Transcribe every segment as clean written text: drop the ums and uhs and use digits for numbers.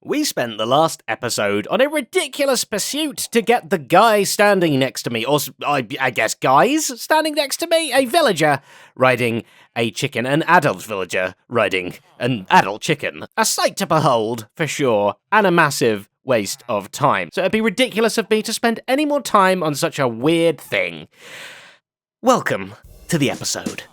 We spent the last episode on a ridiculous pursuit to get the guy standing next to me, or I guess guys standing next to me, a villager riding a chicken, an adult villager riding an adult chicken. A sight to behold, for sure, and a massive waste of time. So it'd be ridiculous of me to spend any more time on such a weird thing. Welcome to the episode.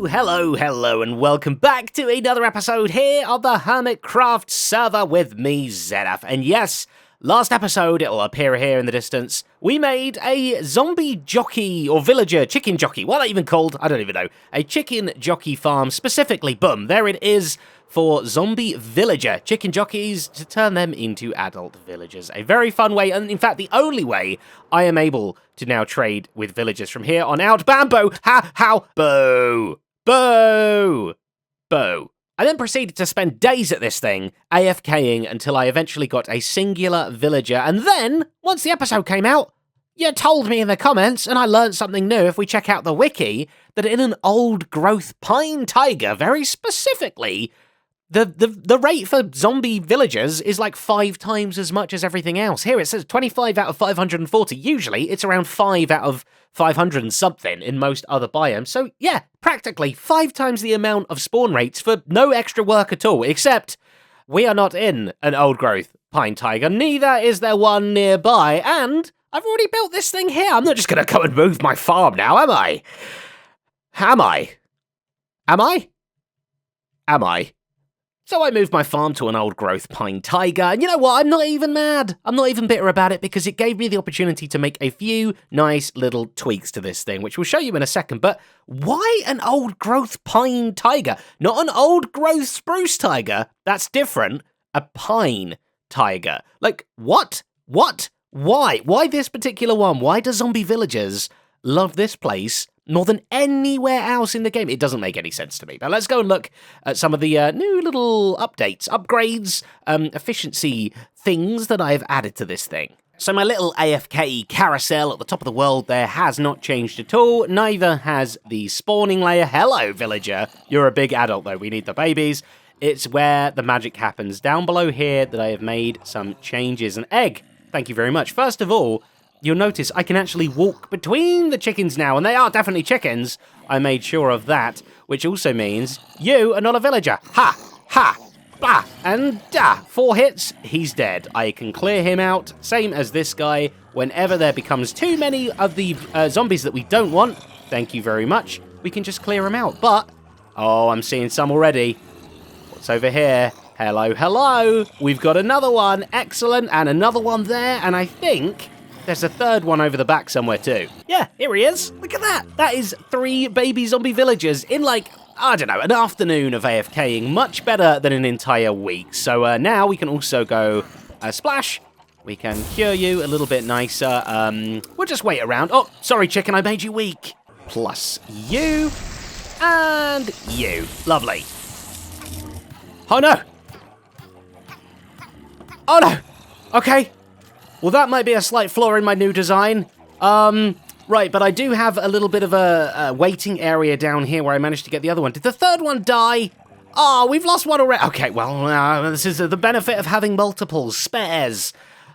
Hello, and welcome back to another episode here on the Hermitcraft server with me, Xenof. And yes, last episode, it'll appear here in the distance, we made a zombie jockey, or villager, chicken jockey, what are they even called? I don't even know. A chicken jockey farm, specifically, boom, there it is, for zombie villager chicken jockeys to turn them into adult villagers. A very fun way, and in fact, the only way I am able to now trade with villagers from here on out. Bambo! Boo! Boo! Boo. I then proceeded to spend days at this thing, AFKing, until I eventually got a singular villager, and then, once the episode came out, you told me in the comments, and I learned something new if we check out the wiki, that in an old-growth pine taiga, very specifically, the rate for zombie villagers is like 5 times as much as everything else. Here it says 25 out of 540. Usually it's around 5 out of 500 and something in most other biomes. So yeah, practically 5 times the amount of spawn rates for no extra work at all, except we are not in an old growth pine taiga. Neither is there one nearby. And I've already built this thing here. I'm not just going to come and move my farm now, am I? Am I? So I moved my farm to an old-growth pine taiga, and you know what, I'm not even mad. I'm not even bitter about it, because it gave me the opportunity to make a few nice little tweaks to this thing, which we'll show you in a second. But why an old-growth pine taiga? Not an old-growth spruce taiga. That's different. A pine taiga. Like, what? Why? Why this particular one? Why do zombie villagers love this place more than anywhere else in the game? It doesn't make any sense to me. But let's go and look at some of the new little updates, upgrades, efficiency things that I've added to this thing. So my little AFK carousel at the top of the world there has not changed at all. Neither has the spawning layer. Hello, villager. You're a big adult, though. We need the babies. It's where the magic happens. Down below here that I have made some changes. An egg. Thank you very much. First of all, you'll notice I can actually walk between the chickens now, and they are definitely chickens. I made sure of that, which also means you are not a villager. Ha, blah, and da. 4 hits, he's dead. I can clear him out, same as this guy. Whenever there becomes too many of the zombies that we don't want, thank you very much, we can just clear him out. But, oh, I'm seeing some already. What's over here? Hello. We've got another one, excellent, and another one there, and I think there's a third one over the back somewhere too. Yeah, here he is. Look at that. That is 3 baby zombie villagers in like, I don't know, an afternoon of AFKing. Much better than an entire week. So now we can also go splash. We can cure you a little bit nicer. We'll just wait around. Oh, sorry, chicken, I made you weak. Plus you and you. Lovely. Oh no. Okay. Well, that might be a slight flaw in my new design. Right, but I do have a little bit of a waiting area down here where I managed to get the other one. Did the third one die? Oh, we've lost one already. Okay, well, this is the benefit of having multiples, spares.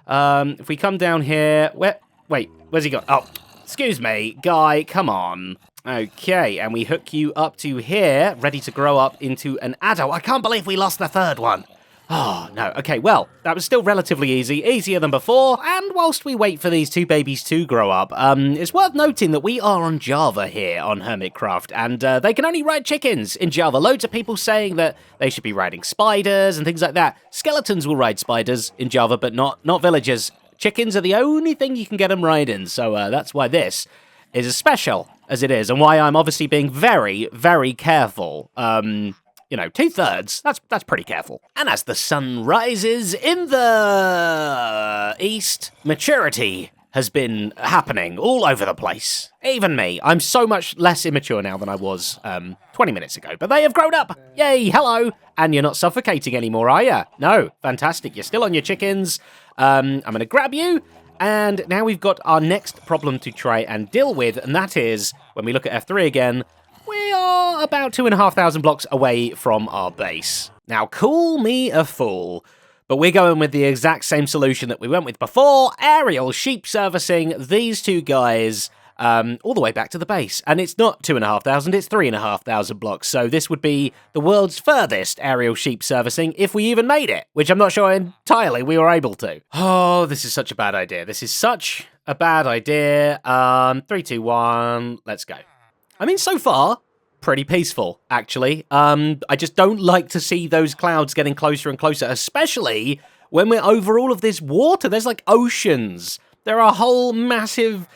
If we come down here, wait, where's he gone? Oh, excuse me, guy, come on. Okay, and we hook you up to here, ready to grow up into an adult. I can't believe we lost the third one. Oh, no. Okay, well, that was still relatively easy, easier than before, and whilst we wait for these 2 babies to grow up, it's worth noting that we are on Java here on Hermitcraft, and they can only ride chickens in Java. Loads of people saying that they should be riding spiders and things like that. Skeletons will ride spiders in Java, but not villagers. Chickens are the only thing you can get them riding, so that's why this is as special as it is, and why I'm obviously being very, very careful. You know, 2/3, that's pretty careful. And as the sun rises in the east, maturity has been happening all over the place. Even me, I'm so much less immature now than I was 20 minutes ago, but they have grown up. Yay, hello. And you're not suffocating anymore, are you? No, fantastic, you're still on your chickens. I'm gonna grab you, and now we've got our next problem to try and deal with, and that is, when we look at F3 again, we are about 2,500 blocks away from our base. Now, call me a fool, but we're going with the exact same solution that we went with before, aerial sheep servicing these two guys all the way back to the base. And it's not 2,500, it's 3,500 blocks. So this would be the world's furthest aerial sheep servicing if we even made it, which I'm not sure entirely we were able to. Oh, this is such a bad idea. This is such a bad idea. 3, 2, 1, let's go. I mean, so far, pretty peaceful, actually. I just don't like to see those clouds getting closer and closer, especially when we're over all of this water. There's like oceans. There are whole massive...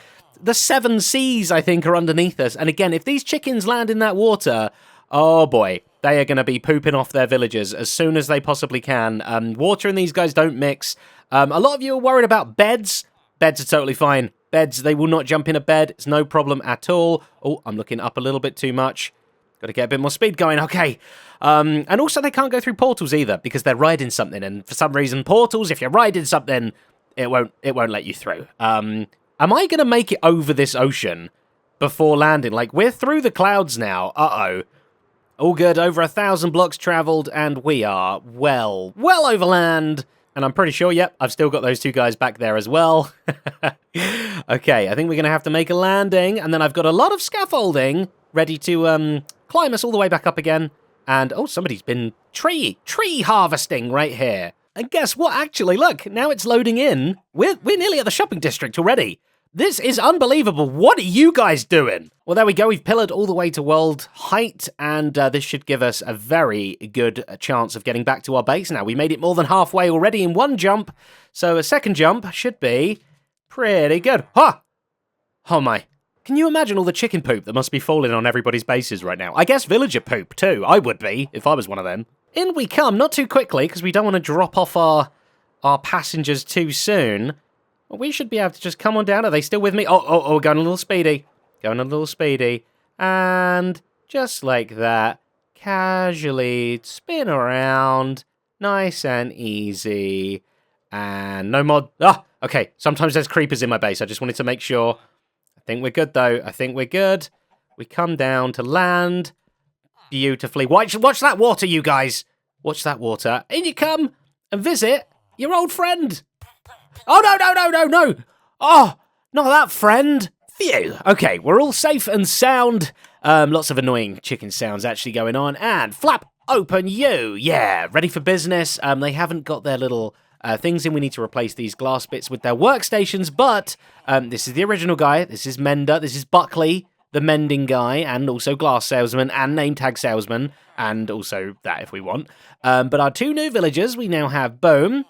The 7 seas, I think, are underneath us. And again, if these chickens land in that water, oh boy, they are going to be pooping off their villagers as soon as they possibly can. Water and these guys don't mix. A lot of you are worried about beds. Beds are totally fine. Beds, they will not jump in a bed. It's no problem at all. Oh, I'm looking up a little bit too much. Got to get a bit more speed going. Okay. And also, they can't go through portals either because they're riding something. And for some reason, portals, if you're riding something, it won't let you through. Am I going to make it over this ocean before landing? Like, we're through the clouds now. Uh-oh. All good. Over 1,000 blocks traveled, and we are well over land. And I'm pretty sure, yep, I've still got those two guys back there as well. Okay, I think we're going to have to make a landing. And then I've got a lot of scaffolding ready to climb us all the way back up again. And, oh, somebody's been tree harvesting right here. And guess what? Actually, look, now it's loading in. We're nearly at the shopping district already. This is unbelievable. What are you guys doing? Well, there we go. We've pillared all the way to world height, and this should give us a very good chance of getting back to our base. Now, we made it more than halfway already in one jump, so a second jump should be pretty good. Ha! Oh my. Can you imagine all the chicken poop that must be falling on everybody's bases right now? I guess villager poop, too. I would be, if I was one of them. In we come, not too quickly, because we don't want to drop off our passengers too soon. But we should be able to just come on down. Are they still with me? Oh, going a little speedy. Going a little speedy. And just like that, casually spin around. Nice and easy. And no more... Ah, okay. Sometimes there's creepers in my base. I just wanted to make sure. I think we're good, though. I think we're good. We come down to land beautifully. Watch that water, you guys. Watch that water. In you come and visit your old friend. Oh, no. Oh, not that friend. Phew. Okay, we're all safe and sound. Lots of annoying chicken sounds actually going on. And flap open you. Yeah, ready for business. They haven't got their little things in. We need to replace these glass bits with their workstations. But this is the original guy. This is Mender. This is Buckley, the mending guy, and also glass salesman and name tag salesman. And also that if we want. But our two new villagers, we now have Boom.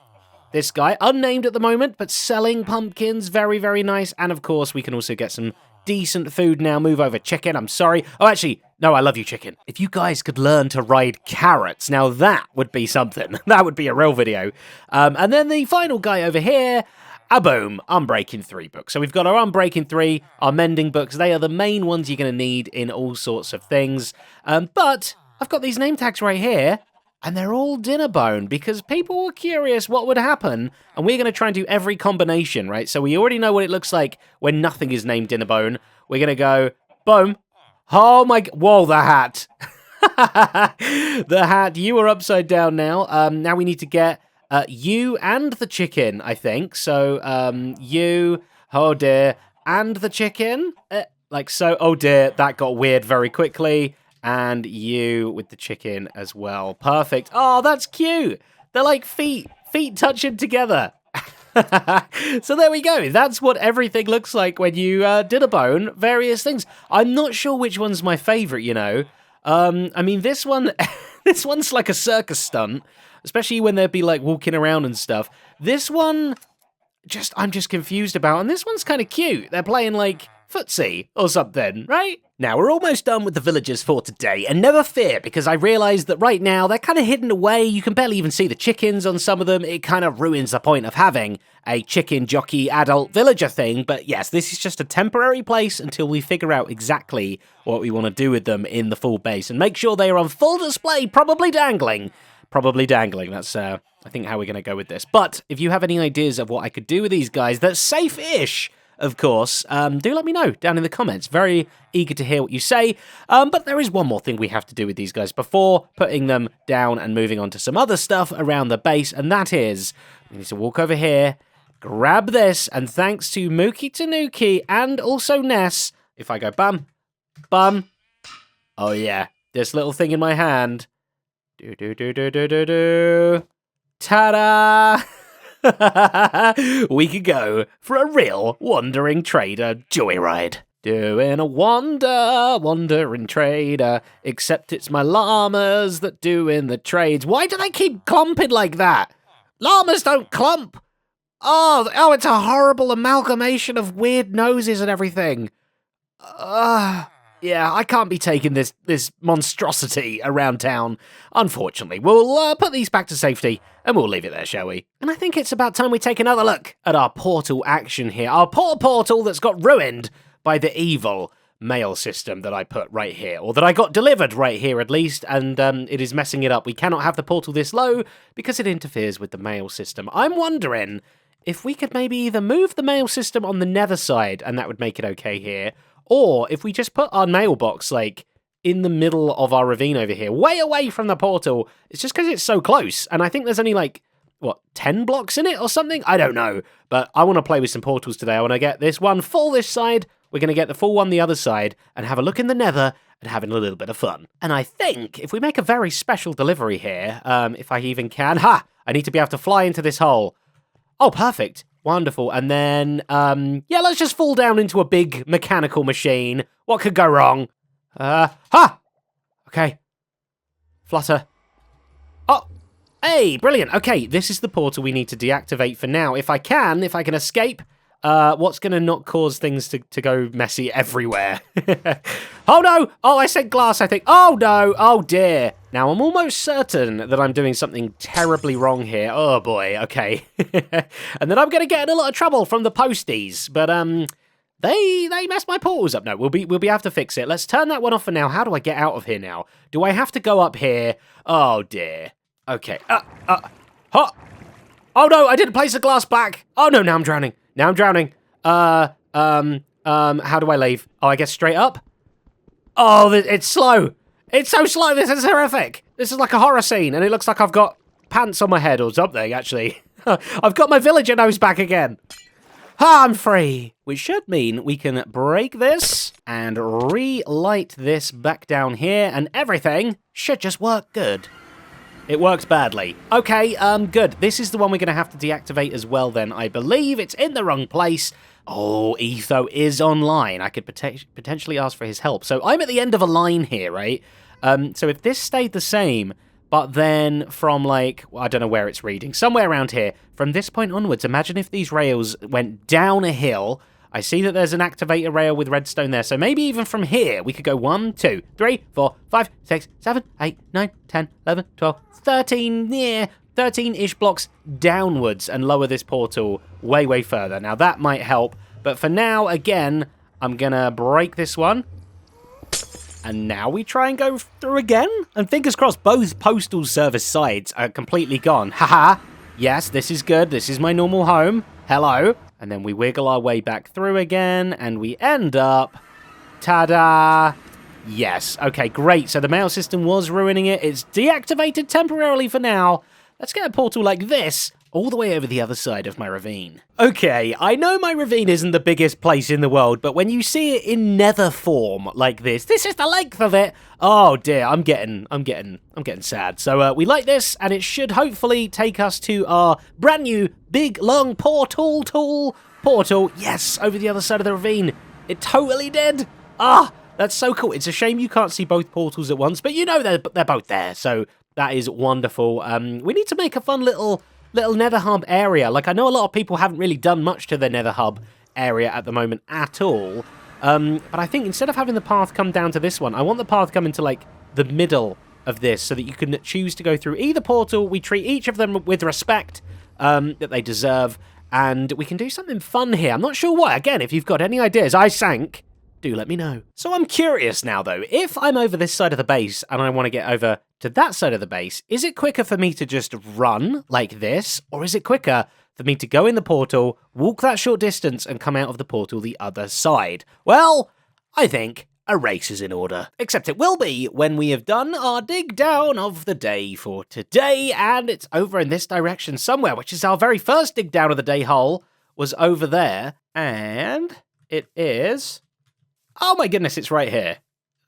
This guy, unnamed at the moment, but selling pumpkins. Very, very nice. And, of course, we can also get some decent food now. Move over, chicken. I'm sorry. Oh, actually, no, I love you, chicken. If you guys could learn to ride carrots, now that would be something. That would be a real video. And then the final guy over here, boom, Unbreaking 3 books. So we've got our Unbreaking 3, our mending books. They are the main ones you're going to need in all sorts of things. But I've got these name tags right here. And they're all Dinnerbone, because people were curious what would happen, and we're going to try and do every combination, right? So we already know what it looks like when nothing is named Dinnerbone. We're going to go, boom. Oh my... Whoa, the hat. The hat, you are upside down now. Now we need to get you and the chicken, I think. So, you, oh dear, and the chicken. Like so, oh dear, that got weird very quickly. And you with the chicken as well. Perfect. Oh, that's cute. They're like feet touching together. So there we go. That's what everything looks like when you Dinnerbone various things. I'm not sure which one's my favorite, you know. I mean, this one, this one's like a circus stunt, especially when they'd be like walking around and stuff. This one, I'm just confused about. And this one's kind of cute. They're playing like footsie or something, right? Now, we're almost done with the villagers for today, and never fear, because I realise that right now they're kind of hidden away. You can barely even see the chickens on some of them. It kind of ruins the point of having a chicken jockey adult villager thing, but yes, this is just a temporary place until we figure out exactly what we want to do with them in the full base, and make sure they are on full display, probably dangling. That's, I think, how we're going to go with this. But if you have any ideas of what I could do with these guys that's safe-ish, of course, do let me know down in the comments. Very eager to hear what you say. But there is one more thing we have to do with these guys before putting them down and moving on to some other stuff around the base, and that is, we need to walk over here, grab this, and thanks to Mookie Tanuki and also Ness, if I go bum, bum, oh yeah, this little thing in my hand, do-do-do-do-do-do-do, ta-da! We could go for a real wandering trader joyride. Doing a wandering trader, except it's my llamas that doing the trades. Why do they keep clumping like that? Llamas don't clump. Oh, it's a horrible amalgamation of weird noses and everything. Yeah, I can't be taking this monstrosity around town. Unfortunately, we'll put these back to safety and we'll leave it there, shall we? And I think it's about time we take another look at our portal action here. Our poor portal that's got ruined by the evil mail system that I put right here, or that I got delivered right here at least, and it is messing it up. We cannot have the portal this low because it interferes with the mail system. I'm wondering if we could maybe either move the mail system on the nether side, and that would make it okay here, or if we just put our mailbox, like, in the middle of our ravine over here, way away from the portal. It's just because it's so close, and I think there's only, like, what, 10 blocks in it or something? I don't know, but I want to play with some portals today. I want to get this one full this side, we're going to get the full one the other side, and have a look in the nether, and having a little bit of fun. And I think, if we make a very special delivery here, if I even can, I need to be able to fly into this hole. Oh, perfect. Wonderful. And then, yeah, let's just fall down into a big mechanical machine. What could go wrong? Okay. Flutter. Oh, hey, brilliant. Okay, this is the portal we need to deactivate for now. If I can escape, what's going to not cause things to go messy everywhere? Oh, no. Oh, I said glass, I think. Oh, no. Oh, dear. Now, I'm almost certain that I'm doing something terribly wrong here. Oh, boy. Okay. And then I'm going to get in a lot of trouble from the posties. But, they messed my portals up. No, we'll be able to fix it. Let's turn that one off for now. How do I get out of here now? Do I have to go up here? Oh, dear. Okay. Oh, no, I didn't place the glass back. Oh, no, now I'm drowning. Now I'm drowning. How do I leave? Oh, I guess straight up? Oh, it's slow. It's so slow. This is horrific. This is like a horror scene, and it looks like I've got pants on my head or something, actually. I've got my villager nose back again. I'm free. Which should mean we can break this and relight this back down here, and everything should just work good. It works badly. Okay, good. This is the one we're going to have to deactivate as well then, I believe. It's in the wrong place. Oh, Etho is online. I could potentially ask for his help. So I'm at the end of a line here, right? So if this stayed the same, but then from, like, well, I don't know where it's reading, somewhere around here, from this point onwards, imagine if these rails went down a hill. I see that there's an activator rail with redstone there, so maybe even from here, we could go 1, 2, 3, 4, 5, 6, 7, 8, 9, 10, 11, 12, 13, yeah, 13-ish blocks downwards and lower this portal way, way further. Now, that might help, but for now, again, I'm gonna break this one. And now we try and go through again? And fingers crossed, both postal service sides are completely gone. Haha. Yes, this is good. This is my normal home. Hello. And then we wiggle our way back through again, and we end up... Ta-da! Yes. Okay, great. So the mail system was ruining it. It's deactivated temporarily for now. Let's get a portal like this all the way over the other side of my ravine. Okay, I know my ravine isn't the biggest place in the world, but when you see it in nether form like this is the length of it. Oh dear, I'm getting sad. So we like this, and it should hopefully take us to our brand new big long portal. Yes, over the other side of the ravine. It totally did. That's so cool. It's a shame you can't see both portals at once, but you know they're both there, so that is wonderful. We need to make a fun little nether hub area. Like, I know a lot of people haven't really done much to their nether hub area at the moment at all. But I think instead of having the path come down to this one, I want the path come into, like, the middle of this so that you can choose to go through either portal. We treat each of them with respect that they deserve, and we can do something fun here. I'm not sure what. Again, if you've got any ideas, I sank. Do let me know. So I'm curious now, though. If I'm over this side of the base and I want to get over to that side of the base, is it quicker for me to just run like this, or is it quicker for me to go in the portal, walk that short distance, and come out of the portal the other side. Well, I think a race is in order. Except it will be when we have done our dig down of the day for today, and it's over in this direction somewhere, which is our very first dig down of the day hole, was over there, and it is... Oh my goodness, it's right here.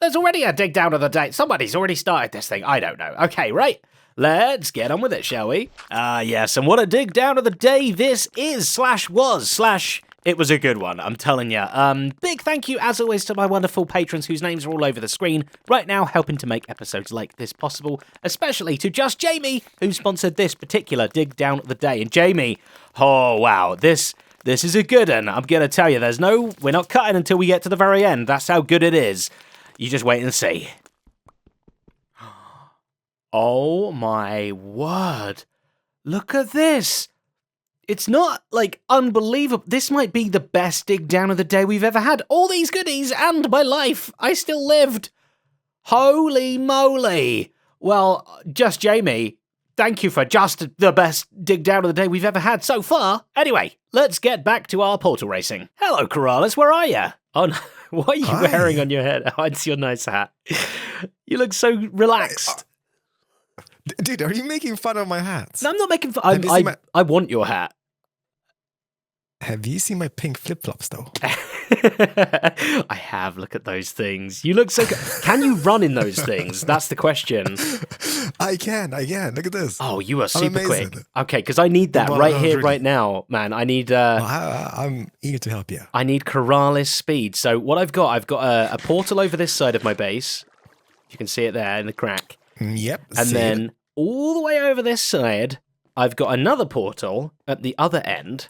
There's already a dig down of the day. Somebody's already started this thing. I don't know. Okay, right. Let's get on with it, shall we? Yes, and what a dig down of the day this is, /was/ it was a good one, I'm telling you. Big thank you, as always, to my wonderful patrons whose names are all over the screen right now, helping to make episodes like this possible, especially to Just Jamie, who sponsored this particular dig down of the day. And Jamie, oh wow, this is a good one. I'm gonna tell you, we're not cutting until we get to the very end. That's how good it is. You just wait and see. Oh my word. Look at this. It's not, like, unbelievable. This might be the best dig down of the day we've ever had. All these goodies and my life. I still lived. Holy moly. Well, Just Jamie, thank you for just the best dig down of the day we've ever had so far. Anyway, let's get back to our portal racing. Hello, Keralis, where are you? Oh, no. What are you wearing on your head? Oh, it's your nice hat. You look so relaxed. Dude, are you making fun of my hat? No, I'm not making fun. I want your hat. Have you seen my pink flip-flops, though? I have. Look at those things. You look so good. Can you run in those things? That's the question. I can. Look at this. Oh, you are super quick. Okay, because I need that right here, right now, man. I need... I'm eager to help you. I need Keralis speed. So what I've got a portal over this side of my base. You can see it there in the crack. Yep. And then all the way over this side, I've got another portal at the other end.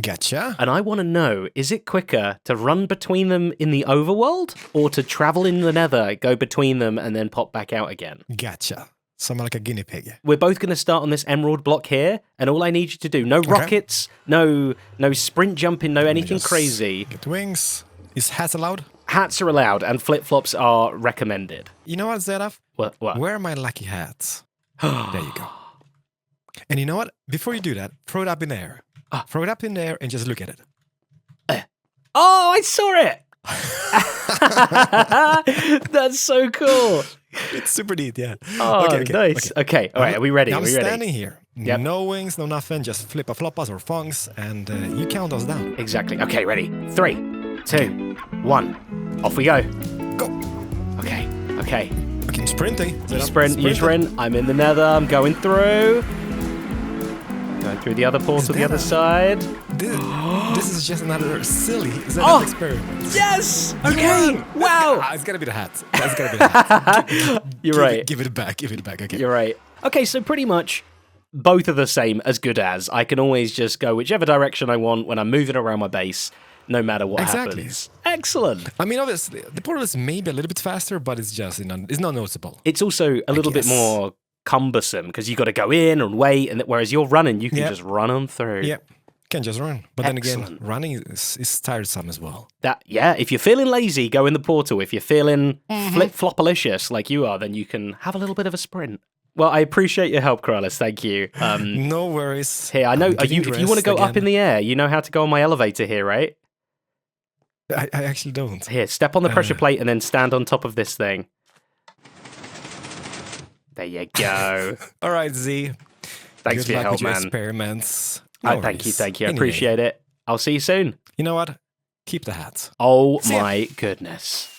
Gotcha. And I want to know, is it quicker to run between them in the overworld or to travel in the nether, go between them, and then pop back out again? Gotcha. So I'm like a guinea pig. We're both going to start on this emerald block here, and all I need you to do, no rockets, no sprint jumping, no anything crazy. Get wings. Is hats allowed? Hats are allowed, and flip-flops are recommended. You know what, Zeraf? What? Where are my lucky hats? There you go. And you know what? Before you do that, throw it up in the air. Throw it up in the air and just look at it. Oh, I saw it! That's so cool. It's super neat, yeah. Oh, okay, nice. Okay, all right, are we ready? I'm ready? Standing here. Yep. No wings, no nothing, just flippa-floppas or funks, and you count us down. Exactly. Okay, ready? 3, 2, 1. Off we go. Go. Okay. Okay, sprinting. You sprint. I'm in the nether. I'm going through. Going through the other portal, the other side. This is just another silly Zeraf experiment. Yes! Okay! Wow! It's gotta be the hat. That's gotta be the hat. You're right. Give it back. Okay. You're right. Okay, so pretty much both are the same as good as. I can always just go whichever direction I want when I'm moving around my base, no matter what happens. Excellent. I mean, obviously, the portal is maybe a little bit faster, but it's just it's not noticeable. It's also a little bit more cumbersome because you got to go in and wait, and whereas you're running, you can just run on through. Yeah, can just run. But then again, running is tiresome as well. If you're feeling lazy, go in the portal. If you're feeling flip-flopalicious like you are, then you can have a little bit of a sprint. Well, I appreciate your help, Keralis. Thank you. No worries. Here, I know. If you want to go up in the air, you know how to go on my elevator here, right? I actually don't. Here, step on the pressure plate and then stand on top of this thing. There you go. All right, Z. Thanks for your help, man. Experiments. Thank you. I appreciate it. I'll see you soon. You know what? Keep the hat. Oh my goodness.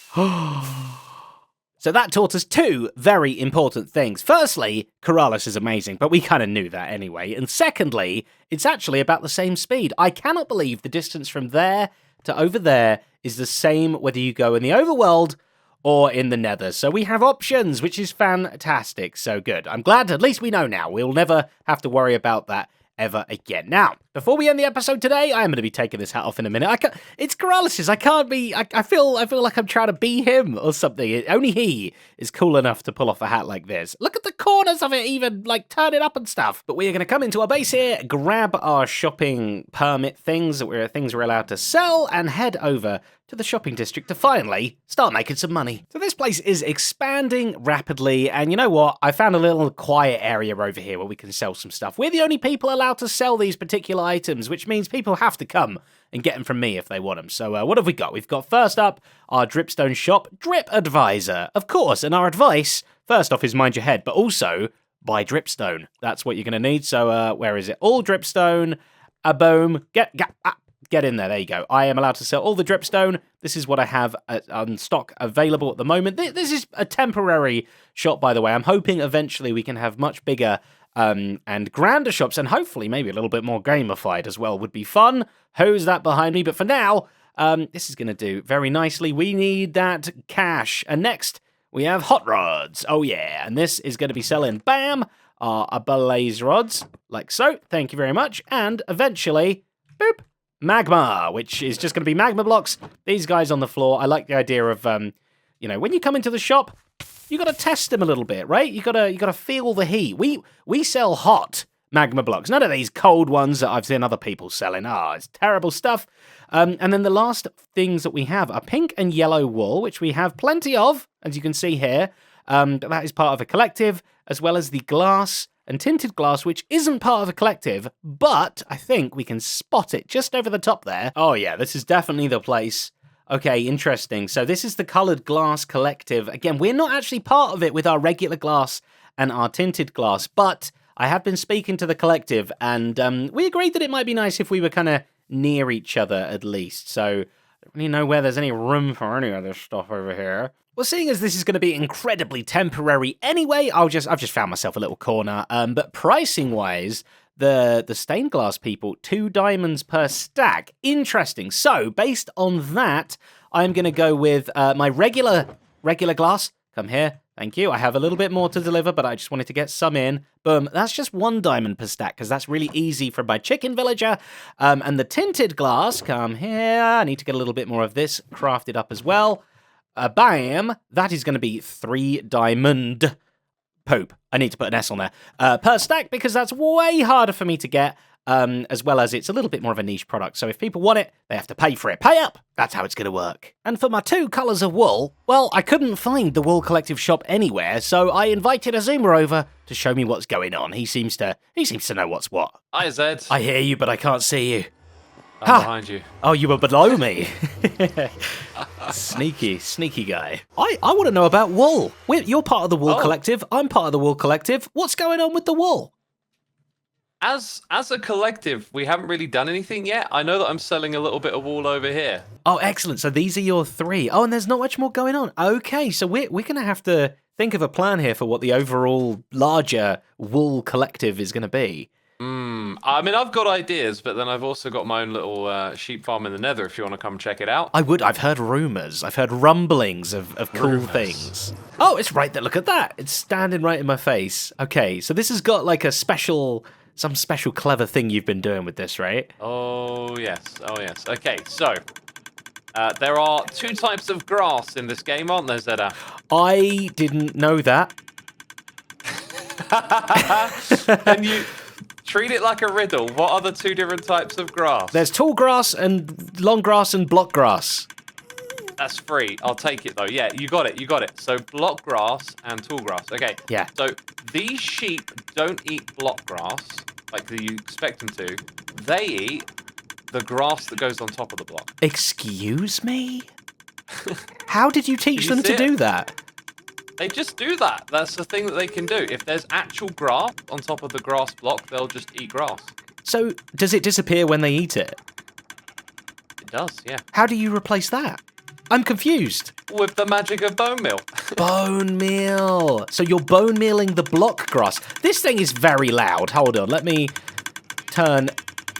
So that taught us two very important things. Firstly, Keralis is amazing, but we kind of knew that anyway. And secondly, it's actually about the same speed. I cannot believe the distance from there to over there is the same whether you go in the overworld or in the nether. So we have options, which is fantastic. So good. I'm glad at least we know now. We'll never have to worry about that ever again. Now, before we end the episode today, I am going to be taking this hat off in a minute. It's Keralis's. I can't be... I feel like I'm trying to be him or something. Only he is cool enough to pull off a hat like this. Look at the corners of it even, like, turn it up and stuff. But we are going to come into our base here, grab our shopping permit things that we're allowed to sell, and head over to the shopping district to finally start making some money. So this place is expanding rapidly, and you know what? I found a little quiet area over here where we can sell some stuff. We're the only people allowed to sell these particular items, which means people have to come and get them from me if they want them. So what have we got? We've got, first up, our Dripstone shop, Drip Advisor. Of course, and our advice, first off, is mind your head, but also buy Dripstone. That's what you're going to need. So where is it? All Dripstone, a boom, get in there. There you go. I am allowed to sell all the Dripstone. This is what I have on stock available at the moment. This is a temporary shop, by the way. I'm hoping eventually we can have much bigger and grander shops, and hopefully maybe a little bit more gamified as well would be fun. Who's that behind me? But for now, this is going to do very nicely. We need that cash. And next, we have hot rods. Oh, yeah. And this is going to be selling, bam, our blaze rods, like so. Thank you very much. And eventually, boop, magma, which is just going to be magma blocks. These guys on the floor. I like the idea of, you know, when you come into the shop, you got to test them a little bit, right? You got to feel the heat. We sell hot magma blocks, none of these cold ones that I've seen other people selling. It's terrible stuff. And then the last things that we have are pink and yellow wool, which we have plenty of, as you can see here. That is part of a collective, as well as the glass and tinted glass, which isn't part of a collective, but I think we can spot it just over the top there. Oh yeah, this is definitely the place. Okay, interesting. So this is the coloured glass collective. Again, we're not actually part of it with our regular glass and our tinted glass, but I have been speaking to the collective, and we agreed that it might be nice if we were kind of near each other at least. So I don't really know where there's any room for any of this stuff over here. Well, seeing as this is going to be incredibly temporary anyway, I've just found myself a little corner. But pricing-wise, the stained glass people, 2 diamonds per stack. Interesting. So, based on that, I'm going to go with my regular glass. Come here. Thank you. I have a little bit more to deliver, but I just wanted to get some in. Boom. That's just 1 diamond per stack, because that's really easy for my chicken villager. And the tinted glass, come here. I need to get a little bit more of this crafted up as well. Bam. That is going to be 3 diamond. Poop. I need to put an S on there. Per stack, because that's way harder for me to get. As well as it's a little bit more of a niche product. So if people want it, they have to pay for it. Pay up! That's how it's going to work. And for my 2 colours of wool, well, I couldn't find the Wool Collective shop anywhere, so I invited Azuma over to show me what's going on. He seems to know what's what. Hi, Zed. I hear you, but I can't see you. I'm behind you. Oh, you were below me. Sneaky guy. I want to know about wool. You're part of the Wool Collective. I'm part of the Wool Collective. What's going on with the wool? As a collective, we haven't really done anything yet. I know that I'm selling a little bit of wool over here. Oh, excellent. So these are your 3. Oh, and there's not much more going on. Okay, so we're going to have to think of a plan here for what the overall larger wool collective is going to be. I mean, I've got ideas, but then I've also got my own little sheep farm in the Nether if you want to come check it out. I would. I've heard rumours. I've heard rumblings of cool things. Oh, it's right there. Look at that. It's standing right in my face. Okay, so this has got like some special clever thing you've been doing with this, right? Oh, yes. Okay, so there are 2 types of grass in this game, aren't there, Zedda? I didn't know that. And you treat it like a riddle. What are the 2 different types of grass? There's tall grass and long grass and block grass. That's free. I'll take it, though. Yeah, you got it. So block grass and tall grass. Okay. Yeah. So these sheep don't eat block grass like you expect them to. They eat the grass that goes on top of the block. Excuse me? How did you teach them to do that? They just do that. That's the thing that they can do. If there's actual grass on top of the grass block, they'll just eat grass. So, does it disappear when they eat it? It does, yeah. How do you replace that? I'm confused. With the magic of bone meal. Bone meal. So you're bone mealing the block grass. This thing is very loud. Hold on, let me turn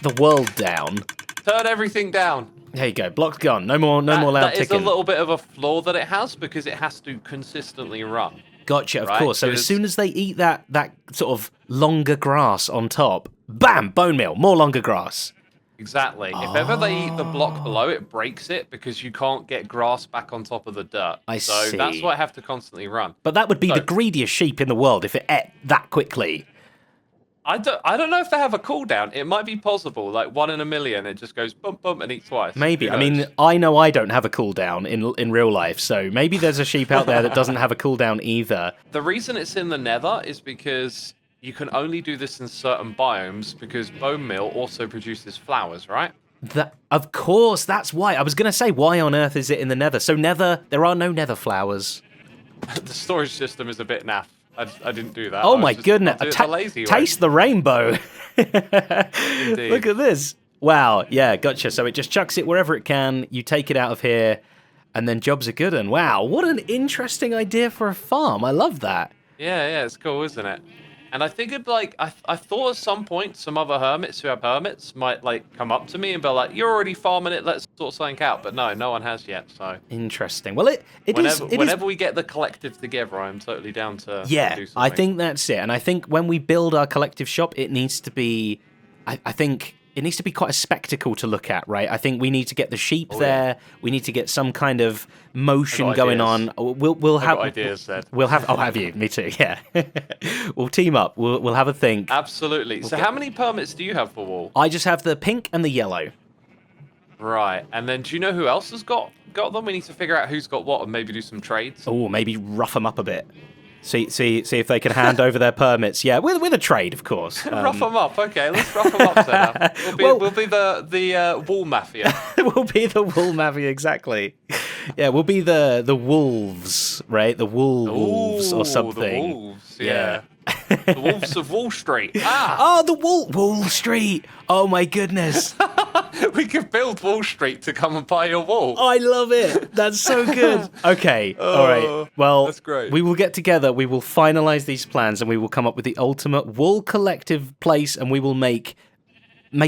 the world down. Turn everything down. There you go. Block's gone. No more loud that ticking. That is a little bit of a flaw that it has because it has to consistently run. Gotcha, of course. So as soon as they eat that sort of longer grass on top, bam, bone meal, more longer grass. Exactly. If ever they eat the block below, it breaks it because you can't get grass back on top of the dirt. I so see. That's why I have to constantly run. But that would be the greediest sheep in the world if it ate that quickly. I don't know if they have a cooldown. It might be possible, like 1 in a million. It just goes bump bump and eats twice. Maybe. Who I mean, knows? I know I don't have a cooldown in real life, so maybe there's a sheep out there that doesn't have a cooldown either. The reason it's in the Nether is because you can only do this in certain biomes because bone meal also produces flowers, right? Of course, that's why. I was going to say, why on earth is it in the Nether? So there are no Nether flowers. The storage system is a bit naff. I didn't do that. Oh I my was just- goodness. I'll do it the lazy way. Taste the rainbow. Look at this. Wow. Yeah, gotcha. So it just chucks it wherever it can. You take it out of here, and then jobs are good. And wow, what an interesting idea for a farm. I love that. Yeah, it's cool, isn't it? And I figured, like, I thought at some point some other hermits who have hermits might, like, come up to me and be like, you're already farming it, let's sort something out. But no one has yet, so... Interesting. Well, it is. Whenever we get the collective together, I'm totally down to Yeah, do something. I think that's it. And I think when we build our collective shop, it needs to be... I think it needs to be quite a spectacle to look at, right? I think we need to get the sheep there. We need to get some kind of motion got going ideas. on. We'll have got ideas, Zed. We'll have. Oh, have you? Me too. Yeah. We'll team up. We'll have a think. Absolutely. So how many permits do you have for wall? I just have the pink and the yellow. Right. And then do you know who else has got them? We need to figure out who's got what and maybe do some trades. Oh, maybe rough them up a bit. See if they can hand over their permits. Yeah, with a trade, of course. Rough them up. Okay, let's rough them up, Zed. We'll be the wall mafia. We'll be the wool mafia, exactly. Yeah, we'll be the wolves, right? The wolves or Ooh, something. The wolves, yeah. The wolves of Wall Street. Ah, Oh, the Wall Street. Oh my goodness. we could build Wall Street to come and buy your wall. I love it. That's so good. Okay. All right. Well, that's great. We will get together. We will finalize these plans and we will come up with the ultimate wool collective place and we will make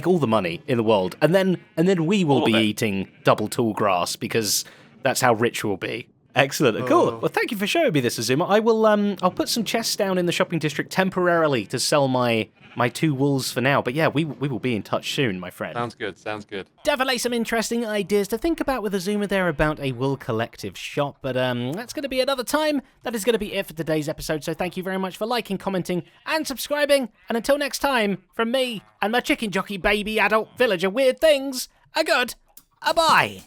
all the money in the world. And then we will All be of it. eating double tall grass because that's how rich we'll be. Excellent. Cool. Well, thank you for showing me this, Azuma. I will I'll put some chests down in the shopping district temporarily to sell my 2 wools for now. But yeah, we will be in touch soon, my friend. Sounds good. Definitely some interesting ideas to think about with Azuma there about a wool collective shop, but that's going to be another time. That is going to be it for today's episode, so thank you very much for liking, commenting, and subscribing, and until next time, from me and my chicken jockey baby adult villager weird things, a good, a bye.